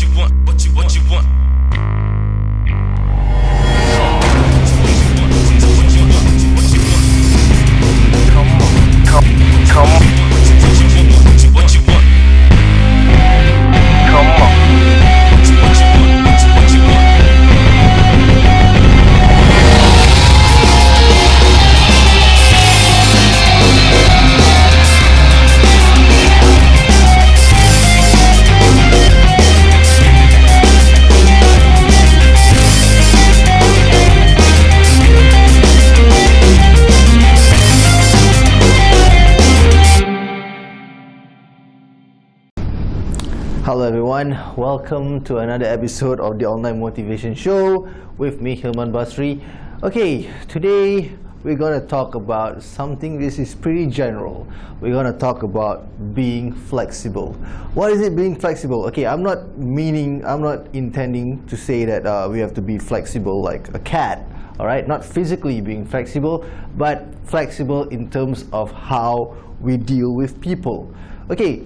you want, what you want. Come on. What you want. Come on. What you want. Hello everyone, welcome to another episode of the Online Motivation Show with me, Hilman Basri. Okay, today we're going to talk about something this is pretty general. We're going to talk about being flexible. What is it being flexible? Okay, I'm not intending to say that we have to be flexible like a cat. Alright, not physically being flexible, but flexible in terms of how we deal with people. Okay,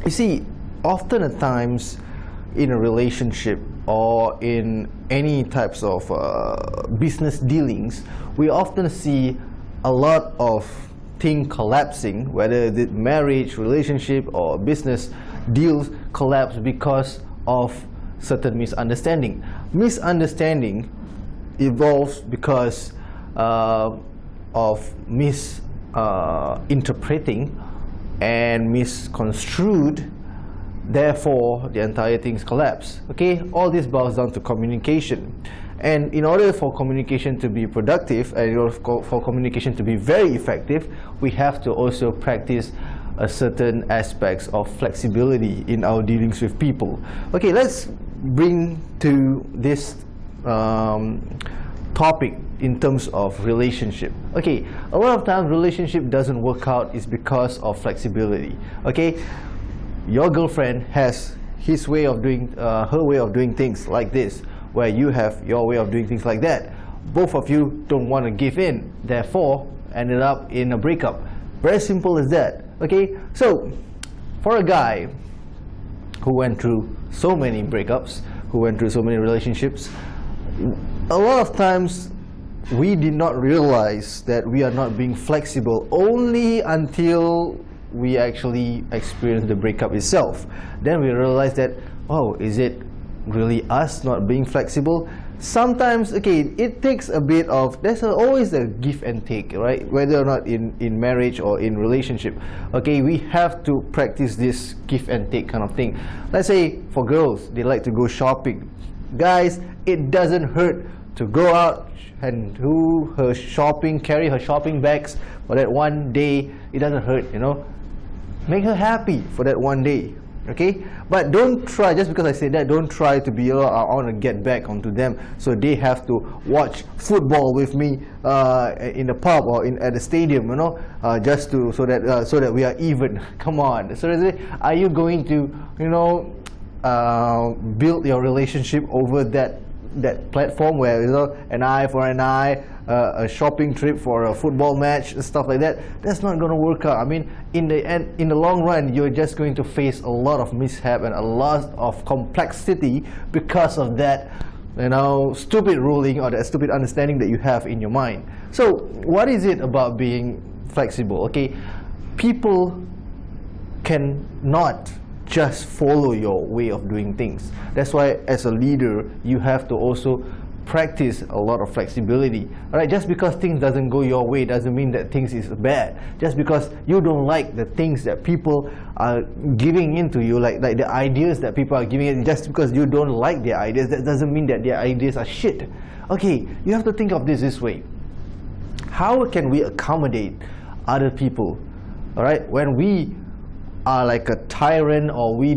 you see, often at times in a relationship or in any types of business dealings, we often see a lot of things collapsing, whether it's marriage, relationship or business deals collapse because of certain misunderstanding. Misunderstanding evolves because of misinterpreting and misconstrued. Therefore, the entire things collapse. Okay, all this boils down to communication. And in order for communication to be productive and in order for communication to be very effective, we have to also practice a certain aspects of flexibility in our dealings with people. Okay, let's bring to this topic in terms of relationship. Okay, a lot of times relationship doesn't work out is because of flexibility. Okay, your girlfriend has his way of doing, her way of doing things like this, where you have your way of doing things like that. Both of you don't want to give in, therefore ended up in a breakup. Very simple as that. Okay, so for a guy who went through so many breakups, who went through so many relationships, a lot of times we did not realize that we are not being flexible only until we actually experience the breakup itself. Then we realize that, oh, is it really us not being flexible? Sometimes, okay, it takes a bit of, there's always a give and take, right? Whether or not in marriage or in relationship. Okay, we have to practice this give and take kind of thing. Let's say for girls, they like to go shopping. Guys, it doesn't hurt to go out and do her shopping, carry her shopping bags for that one day. It doesn't hurt, you know. Make her happy for that one day, okay? But don't try, just because I said that, don't try to be, oh, I want to get back onto them, so they have to watch football with me in the pub or at the stadium, you know, just to so that we are even. Come on. So are you going to, you know, build your relationship over that platform where, you know, an eye for an eye, a shopping trip for a football match and stuff like that? That's not going to work out. I mean, in the end, in the long run, you're just going to face a lot of mishap and a lot of complexity because of that, you know, stupid ruling or that stupid understanding that you have in your mind. So what is it about being flexible? Okay, people cannot just follow your way of doing things. That's why as a leader, you have to also practice a lot of flexibility. Alright, just because things doesn't go your way doesn't mean that things is bad. Just because you don't like the things that people are giving into you, like the ideas that people are giving it, just because you don't like their ideas, that doesn't mean that their ideas are shit. Okay, you have to think of this way. How can we accommodate other people? Alright, when we are like a tyrant, or we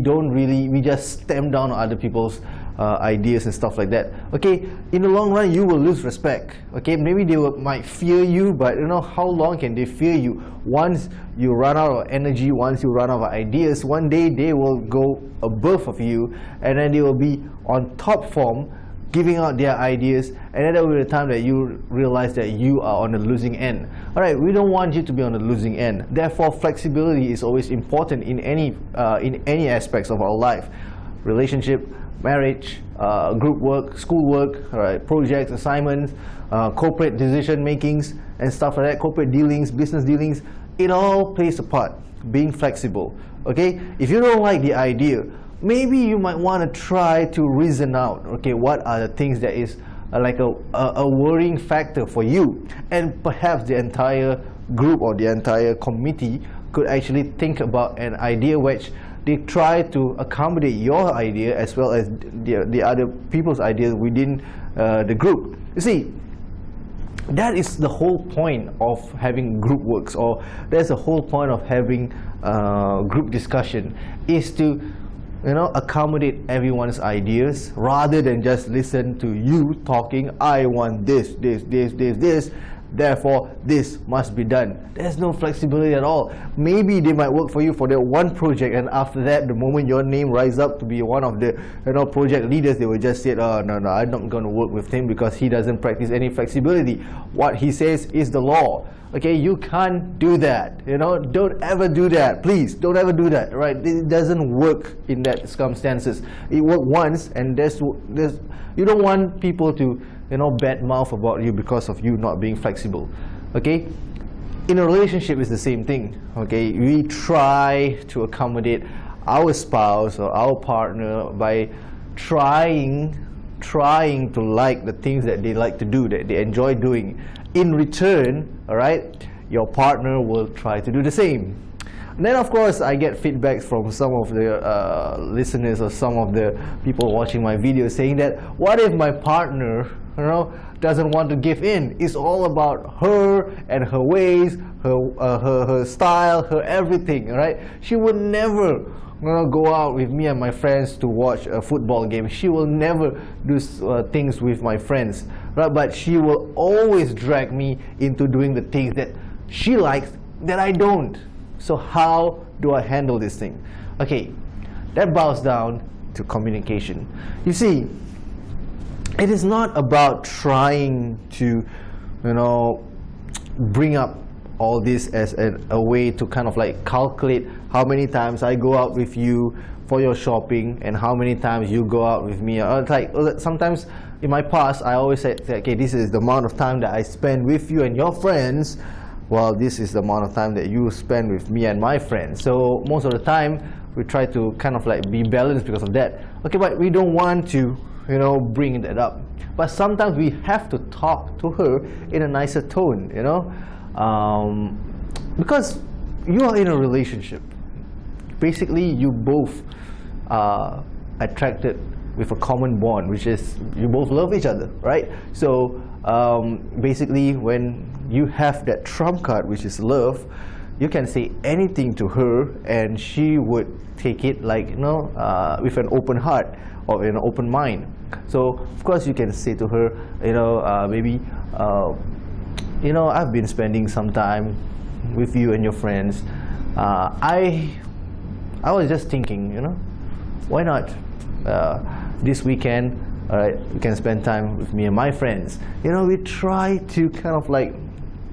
just stamp down on other people's ideas and stuff like that. Okay, in the long run, you will lose respect. Okay, maybe they might fear you, but you know, how long can they fear you? Once you run out of energy, once you run out of ideas, one day they will go above of you, and then they will be on top form, giving out their ideas, and then that will be the time that you realize that you are on the losing end. Alright, we don't want you to be on the losing end. Therefore, flexibility is always important in any aspects of our life. relationship, marriage, group work, school work, alright, projects, assignments, corporate decision makings and stuff like that, corporate dealings, business dealings, it all plays a part. Being flexible, okay? If you don't like the idea, maybe you might want to try to reason out, okay, what are the things that is like a worrying factor for you, and perhaps the entire group or the entire committee could actually think about an idea which they try to accommodate your idea as well as the other people's ideas within the group. You see, that is the whole point of having group works, or that's the whole point of having group discussion, is to accommodate everyone's ideas rather than just listen to you talking. I want this, therefore this must be done. There's no flexibility at all. Maybe they might work for you for that one project, and after that, the moment your name rises up to be one of the project leaders, they will just say, oh no, I'm not going to work with him because he doesn't practice any flexibility. What he says is the law. Okay, you can't do that. Don't ever do that. Please, don't ever do that. Right? It doesn't work in that circumstances. It worked once, and there's you don't want people to bad mouth about you because of you not being flexible. Okay, in a relationship it's the same thing. Okay, we try to accommodate our spouse or our partner by trying to like the things that they like to do, that they enjoy doing. In return, all right, your partner will try to do the same. And then of course I get feedbacks from some of the listeners or some of the people watching my videos saying that, what if my partner doesn't want to give in? It's all about her and her ways, her style, her everything, right? She would never go out with me and my friends to watch a football game. She will never do things with my friends, right? But she will always drag me into doing the things that she likes that I don't. So how do I handle this thing? Okay, that boils down to communication. You see, it is not about trying to bring up all this as a way to kind of like calculate how many times I go out with you for your shopping and how many times you go out with me. It's like sometimes in my past I always said, okay, this is the amount of time that I spend with you and your friends, well, this is the amount of time that you spend with me and my friends. So most of the time we try to kind of like be balanced because of that. Okay, but we don't want to bring that up. But sometimes we have to talk to her in a nicer tone, because you are in a relationship. Basically, you both are attracted with a common bond, which is you both love each other, right? So basically, when you have that trump card, which is love, you can say anything to her and she would take it like with an open heart or an open mind. So of course you can say to her, maybe I've been spending some time with you and your friends. I was just thinking, why not this weekend, you can spend time with me and my friends. We try to kind of like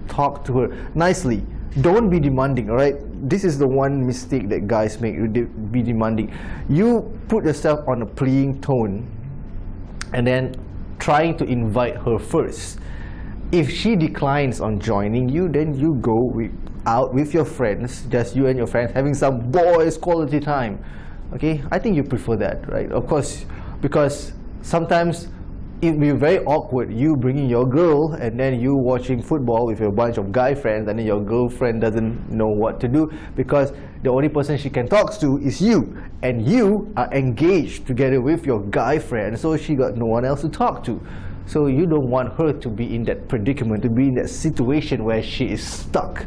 talk to her nicely. Don't be demanding, alright? This is the one mistake that guys make, be demanding. You put yourself on a pleading tone and then trying to invite her first. If she declines on joining you, then you go out with your friends, just you and your friends, having some boys quality time. Okay, I think you prefer that, right? Of course, because sometimes it will be very awkward, you bringing your girl and then you watching football with a bunch of guy friends, and then your girlfriend doesn't know what to do because the only person she can talk to is you, and you are engaged together with your guy friend, so she got no one else to talk to. So you don't want her to be in that predicament, to be in that situation where she is stuck.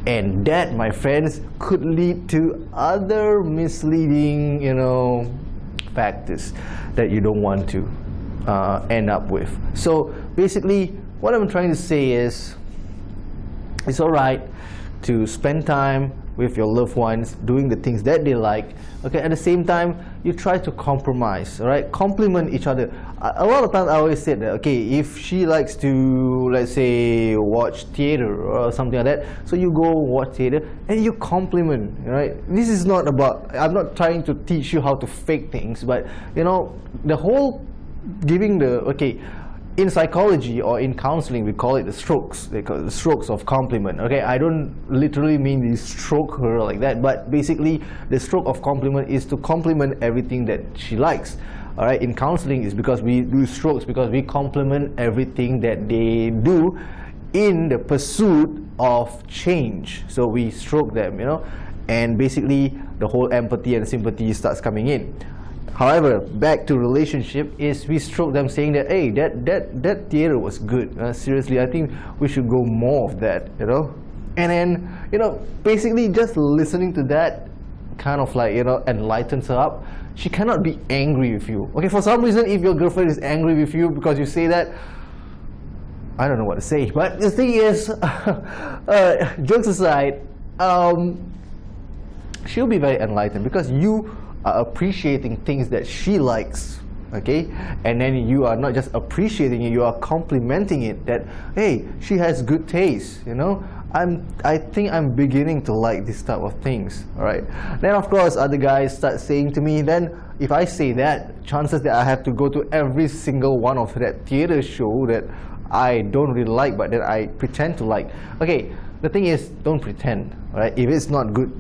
And that, my friends, could lead to other misleading, factors that you don't want to end up with. So basically, what I'm trying to say is, it's alright to spend time with your loved ones, doing the things that they like. Okay, at the same time, you try to compromise, all right? Compliment each other. A lot of times I always say that, okay, if she likes to, let's say, watch theater or something like that, so you go watch theater and you compliment, right? This is not about, I'm not trying to teach you how to fake things, but you know, the whole giving the, okay, in psychology or in counseling, we call it the strokes. They call it the strokes of compliment. Okay, I don't literally mean you stroke her like that, but basically the stroke of compliment is to compliment everything that she likes. All right, in counseling is because we do strokes because we compliment everything that they do in the pursuit of change. So we stroke them, you know, and basically the whole empathy and sympathy starts coming in. However, back to relationship is we stroke them saying that, hey, that theater was good. Seriously, I think we should go more of that, you know. And then, you know, basically just listening to that kind of like, you know, enlightens her up. She cannot be angry with you. Okay, for some reason, if your girlfriend is angry with you because you say that, I don't know what to say. But the thing is, jokes aside, she'll be very enlightened because you are appreciating things that she likes, okay? And then you are not just appreciating it, you are complimenting it that, hey, she has good taste, you know? I think I'm beginning to like this type of things, all right? Then of course other guys start saying to me, then if I say that, chances that I have to go to every single one of that theater show that I don't really like but that I pretend to like. Okay, the thing is, don't pretend, all right? If it's not good,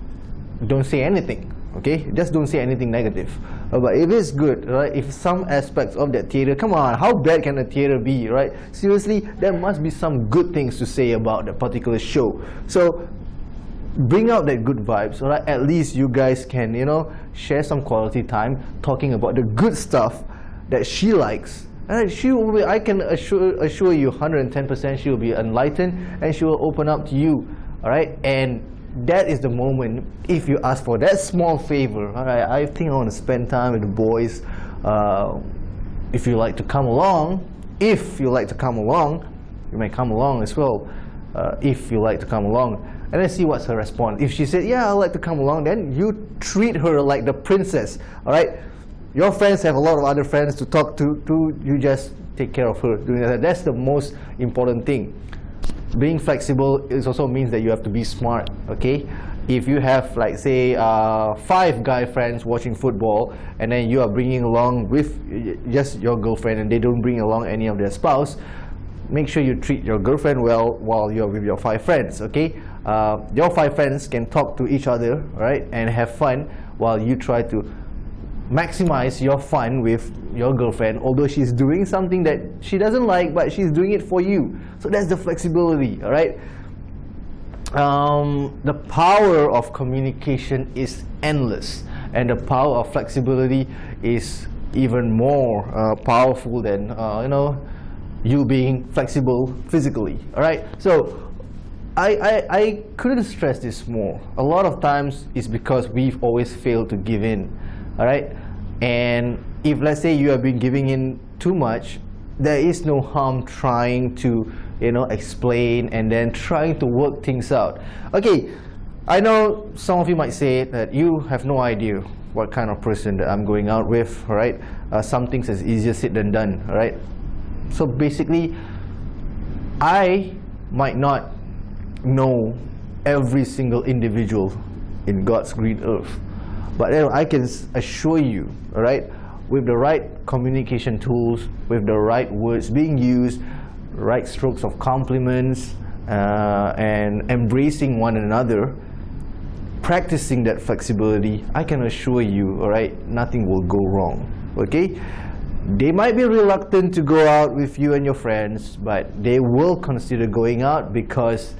don't say anything. Okay, just don't say anything negative. But if it's good, right? If some aspects of that theater, come on, how bad can a theater be, right? Seriously, there must be some good things to say about that particular show. So bring out that good vibes, all right? At least you guys can, you know, share some quality time talking about the good stuff that she likes. And she will be, I can assure you 110% she will be enlightened and she will open up to you, all right? And that is the moment, if you ask for that small favor, all right, I think I want to spend time with the boys. If you like to come along, you may come along as well. If you like to come along, and then see what's her response. If she said, yeah, I'd like to come along, then you treat her like the princess, all right? Your friends have a lot of other friends to talk to, you just take care of her. Doing that. That's the most important thing. Being flexible is also means that you have to be smart, okay? If you have, like, say, 5 guy friends watching football, and then you are bringing along with just your girlfriend and they don't bring along any of their spouse, make sure you treat your girlfriend well while you're with your 5 friends, okay? Your 5 friends can talk to each other, right, and have fun while you try to maximize your fun with your girlfriend, although she's doing something that she doesn't like, but she's doing it for you. So that's the flexibility, all right? The power of communication is endless, and the power of flexibility is even more powerful than you know, you being flexible physically, all right? So I couldn't stress this more. A lot of times it's because we've always failed to give in, all right? And if, let's say, you have been giving in too much, there is no harm trying to, you know, explain and then trying to work things out. Okay, I know some of you might say that you have no idea what kind of person that I'm going out with, all right? Some things is easier said than done, all right? So basically, I might not know every single individual in God's green earth, but I can assure you, all right, with the right communication tools, with the right words being used, right strokes of compliments, and embracing one another, practicing that flexibility, I can assure you, all right, nothing will go wrong, okay? They might be reluctant to go out with you and your friends, but they will consider going out because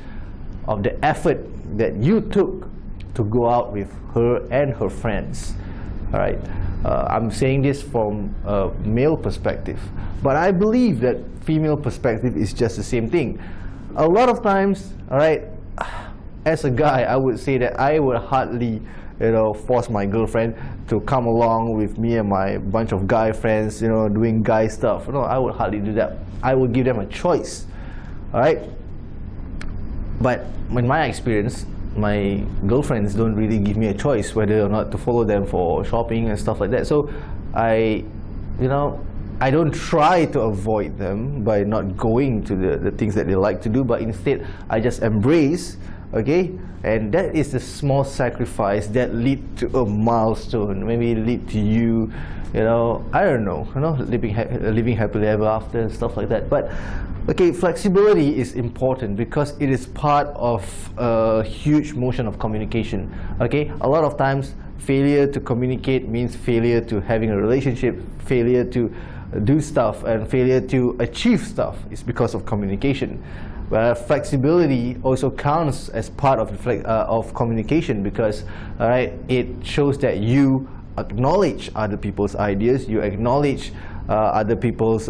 of the effort that you took to go out with her and her friends, all right? I'm saying this from a male perspective, but I believe that female perspective is just the same thing. A lot of times, all right, as a guy, I would say that I would hardly, you know, force my girlfriend to come along with me and my bunch of guy friends, you know, doing guy stuff. No, I would hardly do that. I would give them a choice, all right? But in my experience, my girlfriends don't really give me a choice whether or not to follow them for shopping and stuff like that. So I don't try to avoid them by not going to the things that they like to do, but instead I just embrace, okay? And that is a small sacrifice that lead to a milestone, maybe lead to you, I don't know, living happily ever after and stuff like that. But okay, flexibility is important because it is part of a huge motion of communication. Okay, a lot of times failure to communicate means failure to having a relationship, failure to do stuff, and failure to achieve stuff is because of communication. Where flexibility also counts as part of communication because, all right, it shows that you acknowledge other people's ideas, you acknowledge other people's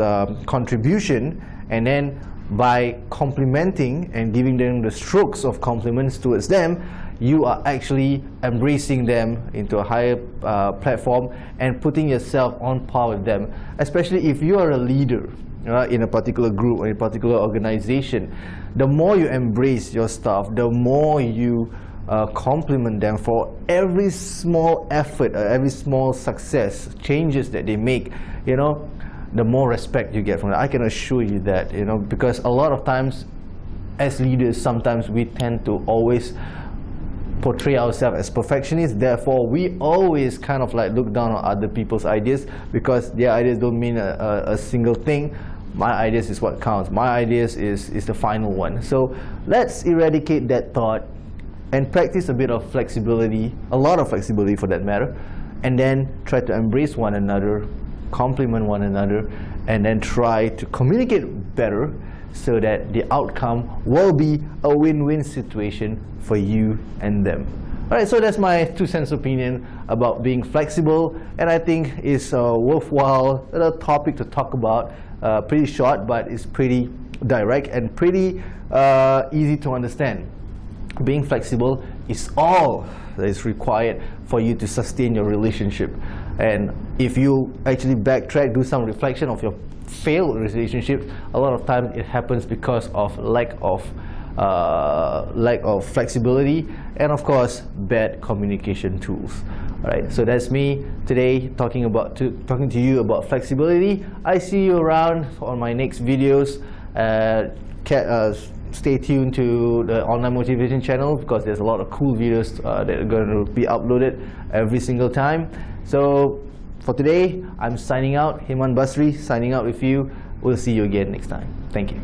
contribution, and then by complimenting and giving them the strokes of compliments towards them, you are actually embracing them into a higher platform and putting yourself on par with them. Especially if you are a leader in a particular group or in a particular organization, the more you embrace your staff, the more you compliment them for every small effort, every small success, changes that they make, the more respect you get from them. I can assure you that, because a lot of times as leaders, sometimes we tend to always portray ourselves as perfectionists. Therefore, we always kind of like look down on other people's ideas because their ideas don't mean a single thing. My ideas is what counts. My ideas is the final one. So let's eradicate that thought and practice a bit of flexibility, a lot of flexibility for that matter, and then try to embrace one another, compliment one another, and then try to communicate better so that the outcome will be a win-win situation for you and them. Alright, so that's my 2 cents opinion about being flexible, and I think it's a worthwhile topic to talk about. Pretty short, but it's pretty direct and pretty easy to understand. Being flexible is all that is required for you to sustain your relationship. And if you actually backtrack, do some reflection of your failed relationships, a lot of times it happens because of lack of flexibility and of course bad communication tools. Alright, so that's me today talking to you about flexibility. I see you around on my next videos. Stay tuned to the Online Motivation channel because there's a lot of cool videos that are going to be uploaded every single time. So for today, I'm signing out. Himan Basri signing out with you. We'll see you again next time. Thank you.